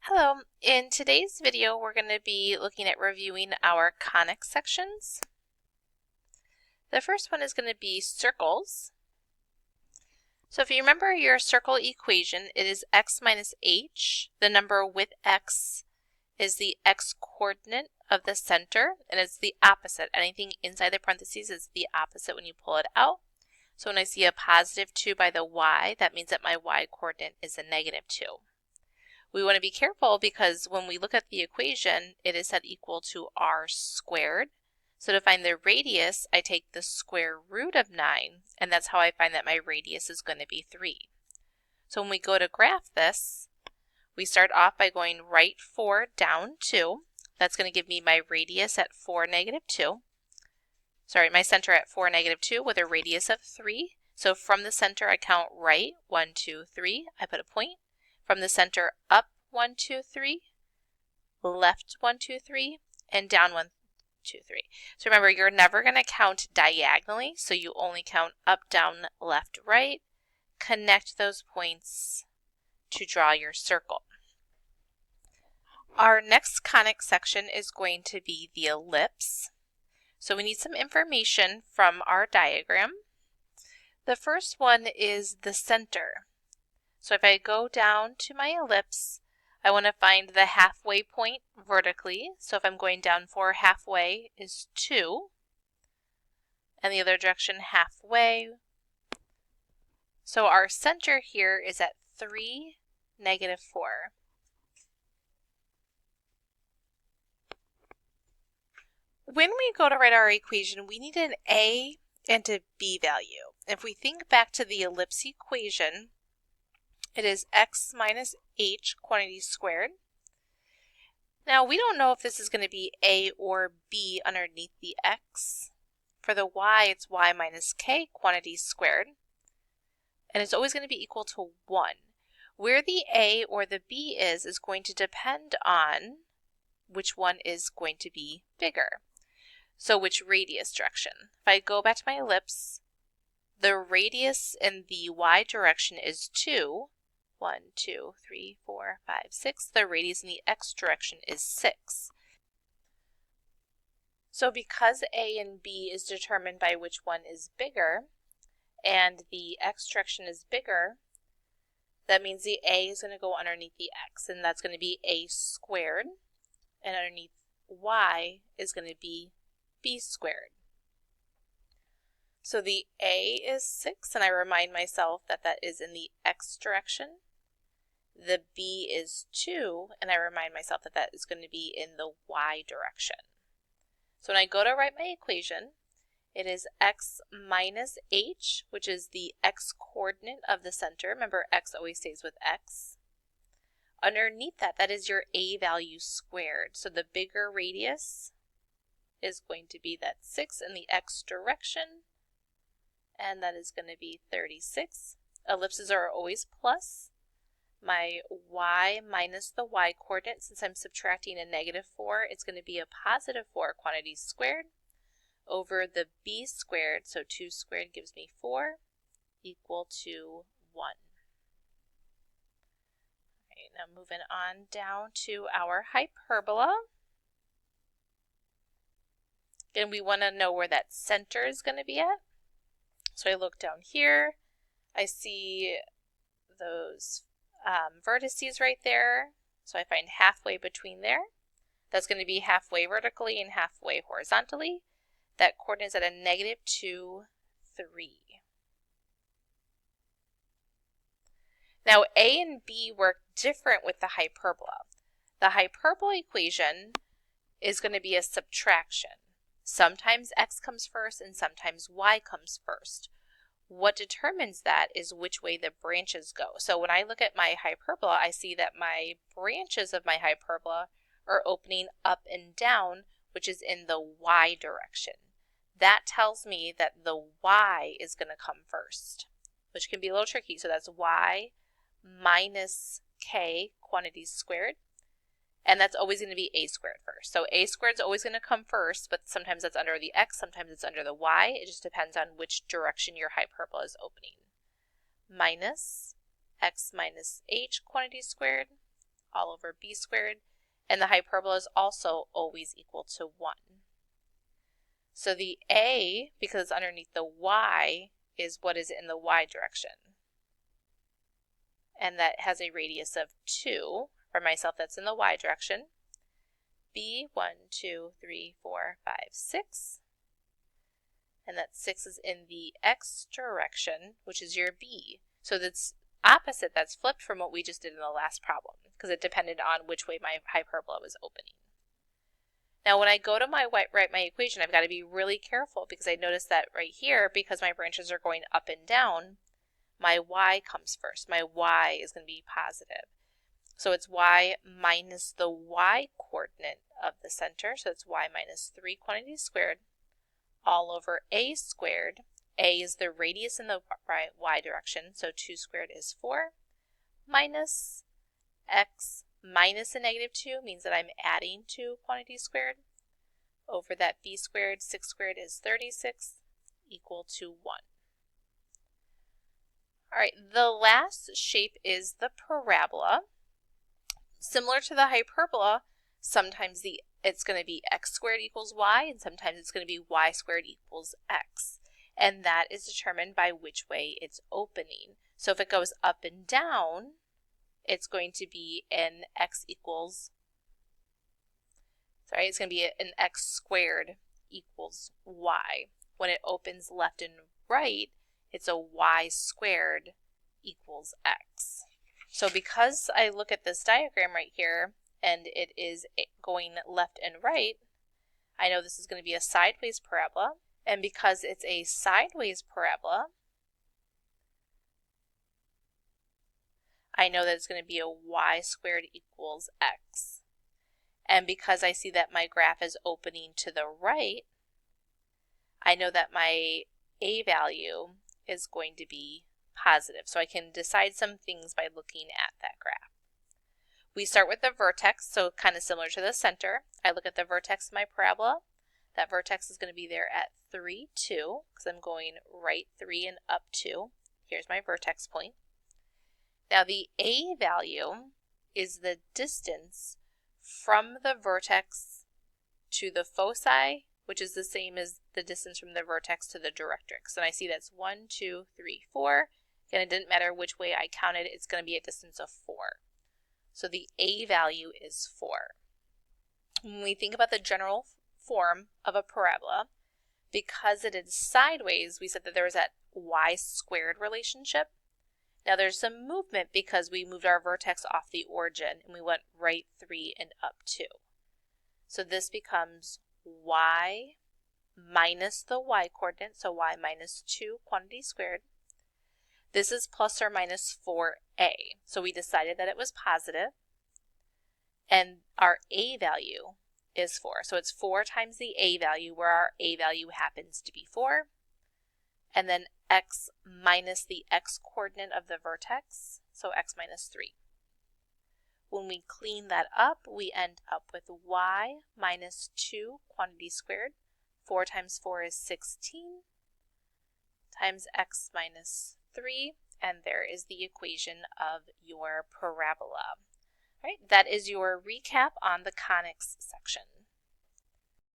Hello, in today's video we're going to be looking at reviewing our conic sections. The first one is going to be circles. So if you remember your circle equation, it is x minus h. The number with x is the x coordinate of the center, and it's the opposite. Anything inside the parentheses is the opposite when you pull it out. So when I see a positive 2 by the y, that means that my y coordinate is a negative 2. We want to be careful because when we look at the equation, it is set equal to r squared. So to find the radius, I take the square root of 9, and that's how I find that my radius is going to be 3. So when we go to graph this, we start off by going right 4 down 2. That's going to give me my radius at 4, negative 2. Sorry, my center at 4, negative 2 with a radius of 3. So from the center, I count right 1, 2, 3. I put a point. From the center up 1, 2, 3, left 1, 2, 3, and down 1, 2, 3. So remember, you're never going to count diagonally, so you only count up, down, left, right. Connect those points to draw your circle. Our next conic section is going to be the ellipse. So we need some information from our diagram. The first one is the center. So if I go down to my ellipse, I want to find the halfway point vertically. So if I'm going down 4, halfway is 2. And the other direction, halfway. So our center here is at 3, negative 4. When we go to write our equation, we need an a and a b value. If we think back to the ellipse equation, it is x minus h quantity squared. Now we don't know if this is going to be a or b underneath the x. For the y, it's y minus k quantity squared. And it's always going to be equal to 1. Where the a or the b is going to depend on which one is going to be bigger. So which radius direction. If I go back to my ellipse, the radius in the y direction is 2. 1, 2, 3, 4, 5, 6. The radius in the x direction is 6. So because a and b is determined by which one is bigger, and the x direction is bigger, that means the a is going to go underneath the x, and that's going to be a squared, and underneath y is going to be b squared. So the a is 6, and I remind myself that that is in the x direction. The b is 2, and I remind myself that that is going to be in the y direction. So when I go to write my equation, it is x minus h, which is the x coordinate of the center. Remember, x always stays with x. Underneath that, that is your a value squared. So the bigger radius is going to be that 6 in the x direction, and that is going to be 36. Ellipses are always plus. My y minus the y coordinate, since I'm subtracting a negative 4, it's going to be a positive 4 quantity squared over the b squared, so 2 squared gives me 4, equal to 1. All right, now moving on down to our hyperbola. Again, we want to know where that center is going to be at. So I look down here, I see those vertices right there. So I find halfway between there. That's going to be halfway vertically and halfway horizontally. That coordinate is at a negative 2, 3. Now a and b work different with the hyperbola. The hyperbola equation is going to be a subtraction. Sometimes x comes first and sometimes y comes first. What determines that is which way the branches go. So when I look at my hyperbola, I see that my branches of my hyperbola are opening up and down, which is in the y direction. That tells me that the y is going to come first, which can be a little tricky. So that's y minus k quantities squared. And that's always going to be a squared first. So a squared is always going to come first, but sometimes that's under the x, sometimes it's under the y. It just depends on which direction your hyperbola is opening. Minus x minus h quantity squared all over b squared, and the hyperbola is also always equal to 1. So the a, because it's underneath the y, is what is in the y direction. And that has a radius of 2. For myself, that's in the y direction. B, 1, 2, 3, 4, 5, 6. And that 6 is in the x direction, which is your b. So that's opposite, that's flipped from what we just did in the last problem, because it depended on which way my hyperbola was opening. Now when I go to write my equation, I've got to be really careful, because I notice that right here, because my branches are going up and down, my y comes first. My y is going to be positive. So it's y minus the y coordinate of the center, so it's y minus 3 quantities squared, all over a squared. A is the radius in the y direction, so 2 squared is 4, minus x minus a negative 2 means that I'm adding 2 quantities squared, over that b squared, 6 squared is 36, equal to 1. All right, the last shape is the parabola. Similar to the hyperbola, sometimes it's going to be x squared equals y, and sometimes it's going to be y squared equals x. And that is determined by which way it's opening. So if it goes up and down, it's going to be an x squared equals y. When it opens left and right, it's a y squared equals x. So because I look at this diagram right here, and it is going left and right, I know this is going to be a sideways parabola. And because it's a sideways parabola, I know that it's going to be a y squared equals x. And because I see that my graph is opening to the right, I know that my a value is going to be positive. So I can decide some things by looking at that graph. We start with the vertex, so kind of similar to the center. I look at the vertex of my parabola. That vertex is going to be there at 3, 2, because I'm going right 3 and up 2. Here's my vertex point. Now the a value is the distance from the vertex to the foci, which is the same as the distance from the vertex to the directrix. And I see that's 1, 2, 3, 4. And it didn't matter which way I counted, it's going to be a distance of 4. So the a value is 4. When we think about the general form of a parabola, because it is sideways, we said that there was that y squared relationship. Now there's some movement because we moved our vertex off the origin and we went right 3 and up 2. So this becomes y minus the y coordinate, so y minus 2 quantities squared. This is plus or minus 4a. So we decided that it was positive, and our a value is 4. So it's 4 times the a value, where our a value happens to be 4. And then x minus the x coordinate of the vertex, so x minus 3. When we clean that up, we end up with y minus 2 quantity squared. 4 times 4 is 16, times x minus 3, and there is the equation of your parabola. All right, that is your recap on the conics section.